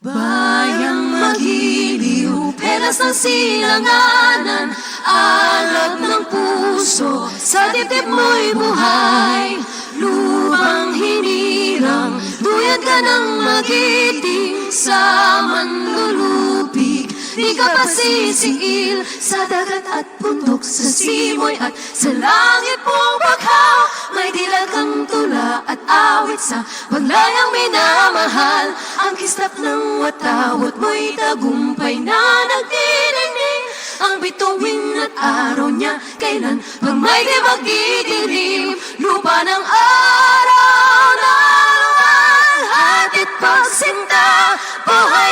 Bayang maghiliw, pelas ng silanganan, alab ng puso, sa dibdib mo'y buhay. Lubang hinirang, duyan ka ng magiting sa manlulupig. Di ka pasisiil sa dagat at bundok, sa simoy at sa langit mong baghaw. May dilag kang tula at awit sa paglayang minamahal. Ang kislap ng watawat mo'y tagumpay na nagdirinig. Ang bituin at araw niya kailan pag may di magdidilim. Lupa ng araw na luwalhati at pagsinta, buhay